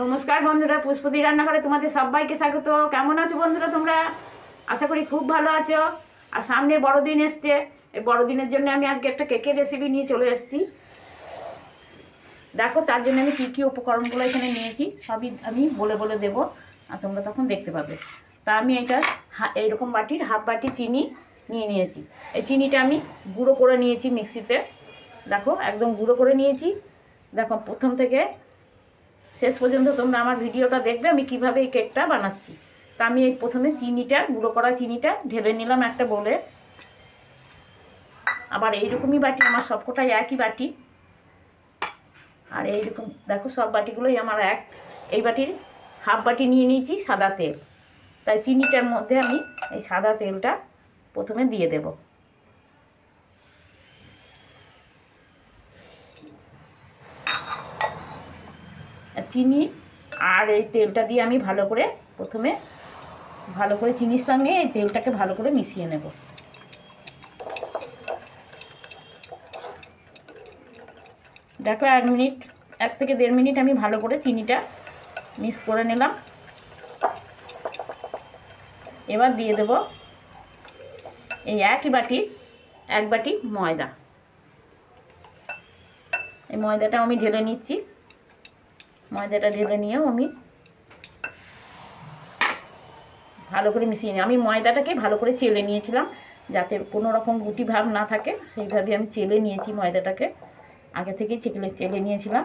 নমস্কার বন্ধুরা, পুষ্পদি রান্নাঘরে তোমাদের সবাইকে স্বাগত। কেমন আছো বন্ধুরা তোমরা? আশা করি খুব ভালো আছো। আর সামনে বড়দিন এসছে, এই বড়দিনের জন্য আমি আজকে একটা কেকের রেসিপি নিয়ে চলে এসেছি। দেখো, তার জন্য আমি কী কী উপকরণগুলো এখানে নিয়েছি সবই আমি বলে বলে দেবো, আর তোমরা তখন দেখতে পাবে। তা আমি এটা এইরকম বাটির হাফ বাটি চিনি নিয়ে নিয়েছি। এই চিনিটা আমি গুঁড়ো করে নিয়েছি মিক্সিতে। দেখো, একদম গুঁড়ো করে নিয়েছি। দেখো, প্রথম থেকে শেষ পর্যন্ত তোমরা আমার ভিডিওটা দেখবে আমি কিভাবে এই কেকটা বানাচ্ছি। তা আমি এই প্রথমে চিনিটা, গুঁড়ো করা চিনিটা ঢেলে নিলাম একটা বোলে। আবার এইরকমই বাটি, আমার সবকটাই একই বাটি। আর এইরকম দেখো, সব বাটিগুলোই আমার এক। এই বাটির হাফ বাটি নিয়ে নিয়েছি সাদা তেল। তাই চিনিটার মধ্যে আমি এই সাদা তেলটা প্রথমে দিয়ে দেব। চিনি আর এই তেলটা দিয়ে আমি প্রথমে ভালো করে চিনির সঙ্গে এই তেলটাকে ভালো করে মিশিয়ে নেব। দেখো, 1 থেকে 1.5 মিনিট আমি ভালো করে চিনিটা মিক্স করে নিলাম। এবার দিয়ে দেব এই একই বাটি 1 বাটি ময়দা। এই ময়দাটা আমি ঢেলে নিচ্ছি। ময়দাটা ঢেলে নিয়েও আমি ভালো করে মিশিয়ে নিই। আমি ময়দাটাকে ভালো করে চেলে নিয়েছিলাম যাতে কোনো রকম গুটি ভাব না থাকে, সেইভাবে আমি চেলে নিয়েছি ময়দাটাকে। আগে থেকেই চেলে নিয়েছিলাম।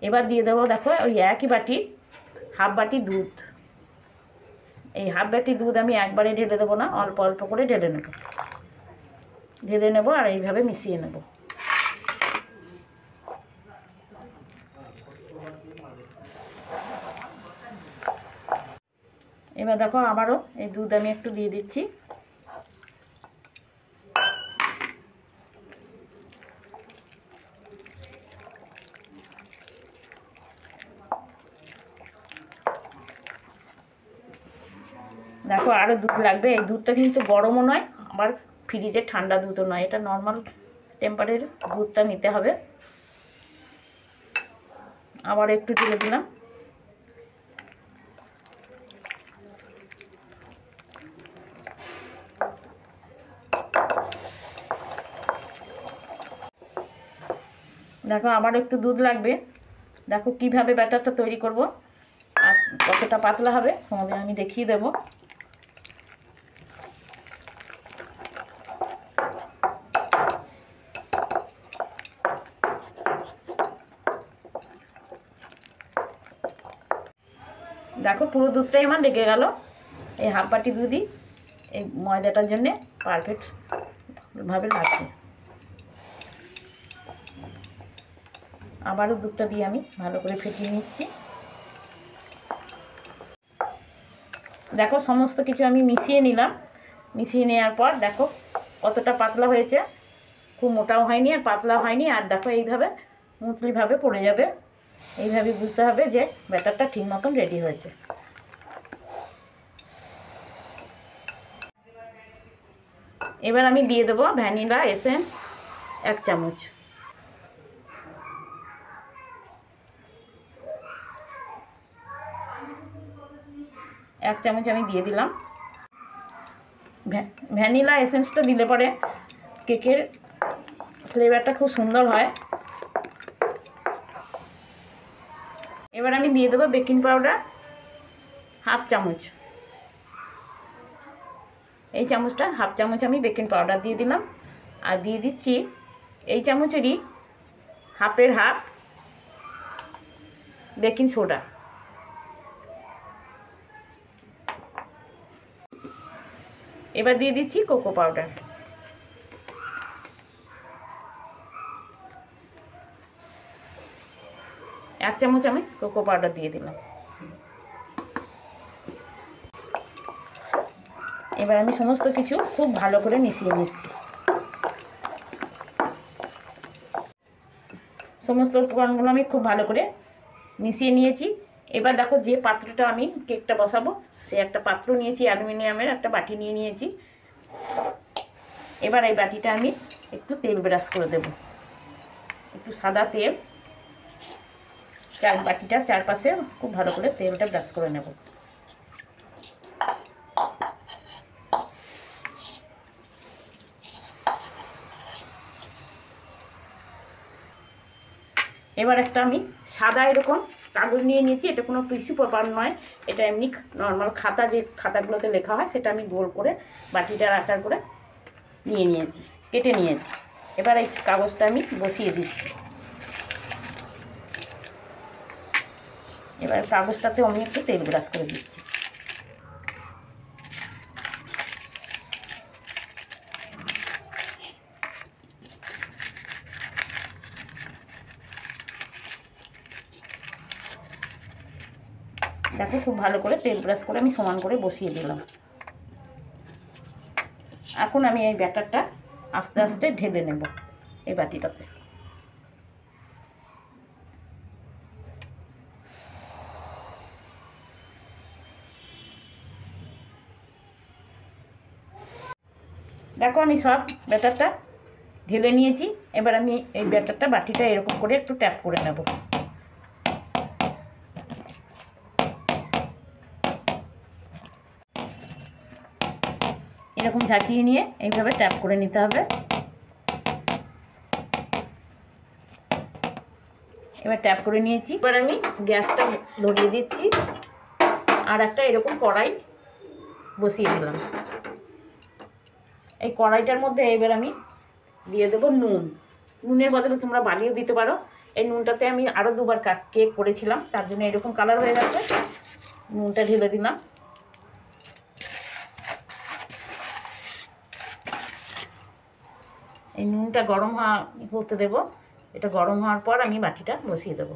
এবার দিয়ে দেবো, দেখো, ওই একই বাটি হাফ বাটি দুধ। এই হাফ বাটি দুধ আমি একবারে ঢেলে দেবো না, অল্প অল্প করে ঢেলে নেব আর এইভাবে মিশিয়ে নেব। এবার দেখো, আবারও এই দুধ আমি একটু দিয়ে দিচ্ছি। দেখো, আরও দুধ লাগবে। এই দুধটা কিন্তু গরমও নয়, আবার ফ্রিজের ঠান্ডা দুধও নয়, এটা নর্মাল টেম্পারের দুধটা নিতে হবে। আবার একটু ঢেলে দিলাম। দেখো, আবার একটু দুধ লাগবে। দেখো কিভাবে ব্যাটারটা তৈরি করব আর কতটা পাতলা হবে তোমাদের আমি দেখিয়ে দেব। দেখো, পুরো দুধটাই আমার লেগে গেল। এই হাফ বাটি দুধই এই ময়দাটার জন্যে পারফেক্টভাবে লাগছে। আবারও দুধটা দিয়ে আমি ভালো করে ফেটিয়ে নিচ্ছি। দেখো, সমস্ত কিছু আমি মিশিয়ে নিলাম। মিশিয়ে নেওয়ার পর দেখো কতটা পাতলা হয়েছে। খুব মোটাও হয়নি আর পাতলাও হয়নি। আর দেখো, এইভাবে মুচলিভাবে পড়ে যাবে। এইভাবে বুঝতে হবে যে ব্যাটারটা ঠিক মতন রেডি হয়েছে। এবার আমি দিয়ে দেবো ভ্যানিলা এসেন্স 1 চামচ। এক চামচ আমি দিয়ে দিলাম। ভ্যানিলা এসেন্সটা দিলে পরে কেকের ফ্লেভারটা খুব সুন্দর হয়। এবার আমি দিয়ে দেবো বেকিং পাউডার 1/2 চামচ। এই চামচটা 1/2 চামচ আমি বেকিং পাউডার দিয়ে দিলাম। আর দিয়ে দিচ্ছি এই চামচেরই হাফের হাফ বেকিং সোডা। এবার দিয়ে দিচ্ছি কোকো পাউডার। এক চামচ আমি কোকো পাউডার দিয়ে দিলাম। এবার আমি সমস্ত কিছু খুব ভালো করে মিশিয়ে নিচ্ছি। সমস্ত উপকরণগুলো আমি খুব ভালো করে মিশিয়ে নিয়েছি। এবার দেখো, যে পাত্রটা আমি কেকটা বসাবো সে একটা পাত্র নিয়েছি, অ্যালুমিনিয়ামের একটা বাটি নিয়ে নিয়েছি। এবার এই বাটিটা আমি একটু তেল ব্রাশ করে দেব। একটু সাদা তেল বাটিটার চারপাশে খুব ভালো করে তেলটা ব্রাশ করে নেব। এবার একটা আমি সাদা এরকম কাগজ নিয়ে নিয়েছি। এটা কোনো টিস্যু পেপার নয়, এটা এমনি নর্মাল খাতা, যে খাতাগুলোতে লেখা হয়, সেটা আমি গোল করে বাটিটার আকার করে নিয়েছি, কেটে নিয়েছি। এবার এই কাগজটা আমি বসিয়ে দিচ্ছি। এবার কাগজটাতে আমি একটু তেল ব্রাশ করে দিচ্ছি। দেখো খুব ভালো করে তেল ব্রাশ করে আমি সমান করে বসিয়ে দিলাম। এখন আমি এই ব্যাটারটা আস্তে আস্তে ঢেলে নেব এই বাটিটাতে। দেখো আমি সব ব্যাটারটা ঢেলে নিয়েছি। এবার আমি এই ব্যাটারটা বাটিটা এরকম করে একটু ট্যাপ করে নেব। এরকম ঝাঁকিয়ে নিয়ে এইভাবে ট্যাপ করে নিতে হবে। এবার ট্যাপ করে নিয়েছি। এবার আমি গ্যাসটা ধরিয়ে দিচ্ছি আর একটা এরকম কড়াই বসিয়ে দিলাম। এই কড়াইটার মধ্যে এবার আমি দিয়ে দেবো নুন। নুনের বদলে তোমরা বালিও দিতে পারো। এই নুনটাতে আমি আরও দুবার কেক করেছিলাম, তার জন্য এরকম কালার হয়ে গেছে। নুনটা ঢেলে দিলাম। এই নুনটা গরম হতে দেব। এটা গরম হওয়ার পর আমি বাটিটা বসিয়ে দেব।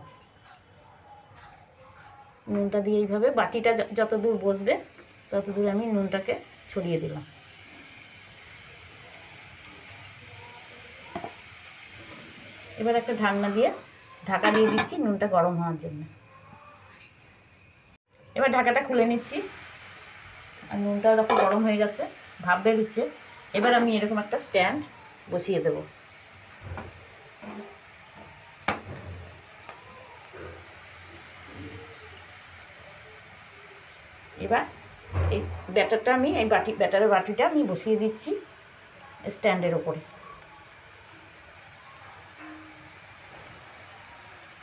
নুনটা দিয়ে এইভাবে বাটিটা যত দূর বসবে তত দূর আমি নুনটাকে ছড়িয়ে দিলাম। এবার একটা ঢাকনা দিয়ে ঢাকা দিয়ে দিচ্ছি নুনটা গরম হওয়ার জন্য। এবার ঢাকাটা খুলে নিচ্ছি। আর নুনটা দেখো গরম হয়ে গেছে, ভাপ বেরোচ্ছে। এবার আমি এরকম একটা স্ট্যান্ড বসিয়ে দেব। এবার এই ব্যাটারটা আমি এই ব্যাটারের বাটিটা আমি বসিয়ে দিচ্ছি স্ট্যান্ডের ওপরে।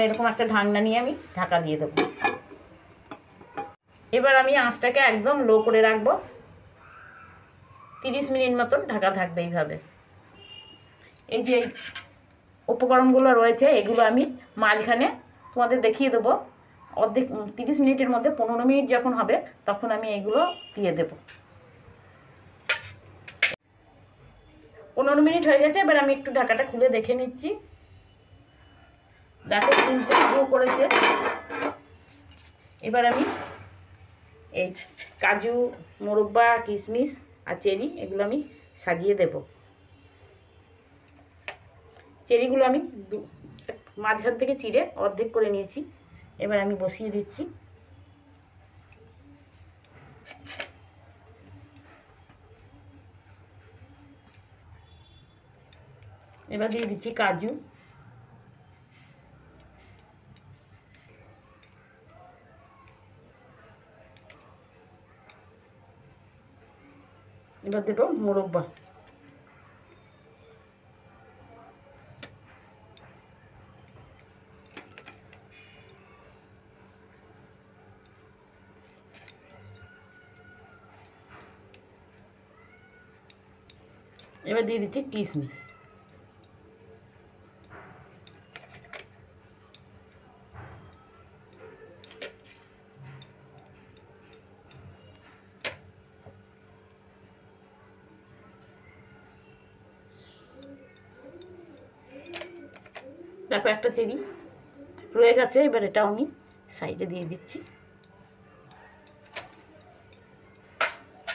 এরকম একটা ঢাকনা নিয়ে আমি ঢাকা দিয়ে দেবো। এবার আমি আঁচটাকে একদম লো করে রাখবো। 30 মিনিট মতন ঢাকা থাকবে এইভাবে। এই যে উপকরণগুলো রয়েছে এগুলো আমি মাঝখানে তোমাদের দেখিয়ে দেবো। অর্ধেক 30 মিনিটের মধ্যে 15 মিনিট যখন হবে তখন আমি এগুলো দিয়ে দেব। 15 মিনিট হয়ে গেছে। এবার আমি একটু ঢাকাটা খুলে দেখে নিচ্ছি। দেখো ফুলতে শুরু করেছে। এবার আমি এই কাজু, মোরব্বা, কিশমিশ আর চেরি এগুলো আমি সাজিয়ে দেব। চেরিগুলো আমি মাঝখান থেকে চিড়ে অর্ধেক করে নিয়েছি। এবার আমি বসিয়ে দিচ্ছি। এবার দিয়ে দিচ্ছি কাজু। এবার দেবো মোরব্বা। এবার দিয়ে দিচ্ছি কিশমিশ। তারপর একটা চেরি রয়ে গেছে, এবার এটাও আমি সাইডে দিয়ে দিচ্ছি।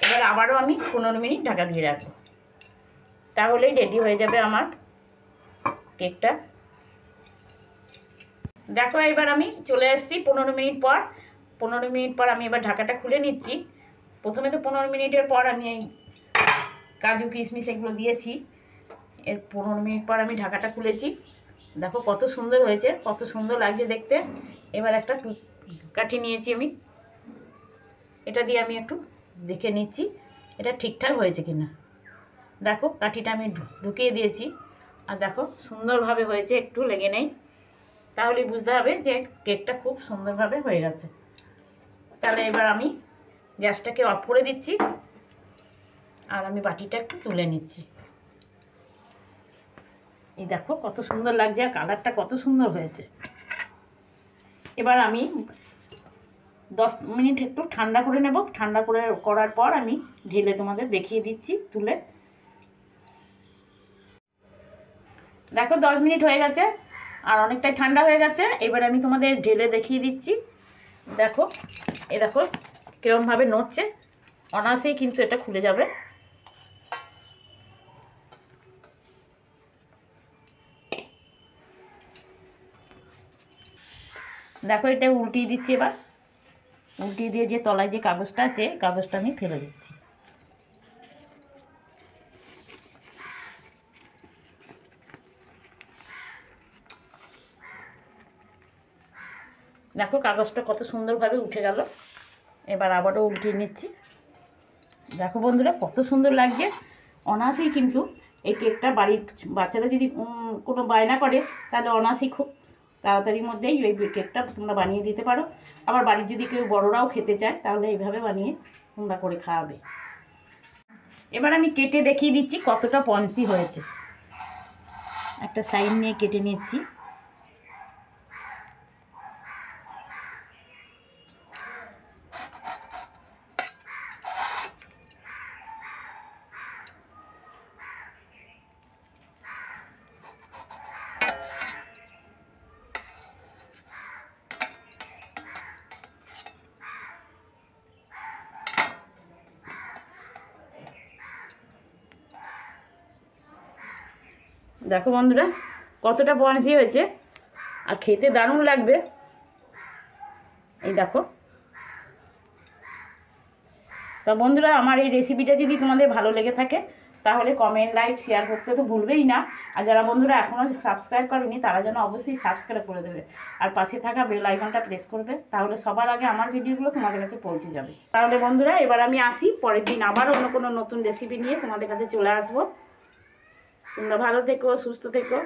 এবার আবারও আমি 15 মিনিট ঢাকা দিয়ে রাখবো, তাহলেই রেডি হয়ে যাবে আমার কেকটা। দেখো এবার আমি চলে এসেছি 15 মিনিট পর। 15 মিনিট পর আমি এবার ঢাকাটা খুলে নিচ্ছি। প্রথমে তো 15 মিনিটের পর আমি এই কাজু কিশমিশ এগুলো দিয়েছি। এর 15 মিনিট পর আমি ঢাকাটা খুলেছি। দেখো কত সুন্দর হয়েছে, কত সুন্দর লাগছে দেখতে। এবার একটা কাঠি নিয়েছি আমি, এটা দিয়ে আমি একটু দেখে নিচ্ছি এটা ঠিকঠাক হয়েছে কিনা। দেখো কাঠিটা আমি ঢুকিয়ে দিয়েছি, আর দেখো সুন্দরভাবে হয়েছে, একটু লেগে নেই, তাহলেই বুঝতে হবে যে কেকটা খুব সুন্দরভাবে হয়ে গেছে। তাহলে এবার আমি গ্যাসটাকে অফ করে দিচ্ছি, আর আমি বাটিটা একটু তুলে নিচ্ছি। এই দেখো কত সুন্দর লাগছে, আর কালারটা কত সুন্দর হয়েছে। এবার আমি 10 মিনিট একটু ঠান্ডা করে নেব। ঠান্ডা করার পর আমি ঢেলে তোমাদের দেখিয়ে দিচ্ছি তুলে। দেখো 10 মিনিট হয়ে গেছে, আর অনেকটাই ঠান্ডা হয়ে গেছে। এবার আমি তোমাদের ঢেলে দেখিয়ে দিচ্ছি। দেখো এই দেখো কীরকমভাবে নড়ছে, অনায়াসেই কিন্তু এটা খুলে যাবে। দেখো এটা উল্টিয়ে দিচ্ছি। এবার উল্টিয়ে দিয়ে যে তলায় যে কাগজটা আছে, কাগজটা আমি ফেলে দিচ্ছি। দেখো কাগজটা কত সুন্দরভাবে উঠে গেল। এবার আবারও উল্টিয়ে নিচ্ছি। দেখো বন্ধুরা কত সুন্দর লাগছে, অনায়াসেই কিন্তু এই কেকটা বাড়ির বাচ্চারা যদি কোনো বায়না করে, তাহলে অনায়াসেই খুব তাড়াতাড়ির মধ্যেই এই কেকটা তোমরা বানিয়ে দিতে পারো। আবার বাড়ির যদি কেউ বড়রাও খেতে চায়, তাহলে এইভাবে বানিয়ে তোমরা করে খাওয়াবে। এবার আমি কেটে দেখিয়ে দিচ্ছি কতটা পন্সি হয়েছে। একটা সাইড নিয়ে কেটে নিচ্ছি। দেখো বন্ধুরা কতটা পন্সি হয়েছে, আর খেতে দারুণ লাগবে। এই দেখো। তা বন্ধুরা আমার এই রেসিপিটা যদি তোমাদের ভালো লেগে থাকে, তাহলে কমেন্ট, লাইক, শেয়ার করতে তো ভুলবেই না। আর যারা বন্ধুরা এখনও সাবস্ক্রাইব করেনি, তারা যেন অবশ্যই সাবস্ক্রাইব করে দেবে, আর পাশে থাকা বেল আইকনটা প্রেস করবে, তাহলে সবার আগে আমার ভিডিওগুলো তোমাদের কাছে পৌঁছে যাবে। তাহলে বন্ধুরা এবার আমি আসি, পরের দিন আবার অন্য কোনো নতুন রেসিপি নিয়ে তোমাদের কাছে চলে আসবো। তোমরা ভালো থেকো, সুস্থ থেকো।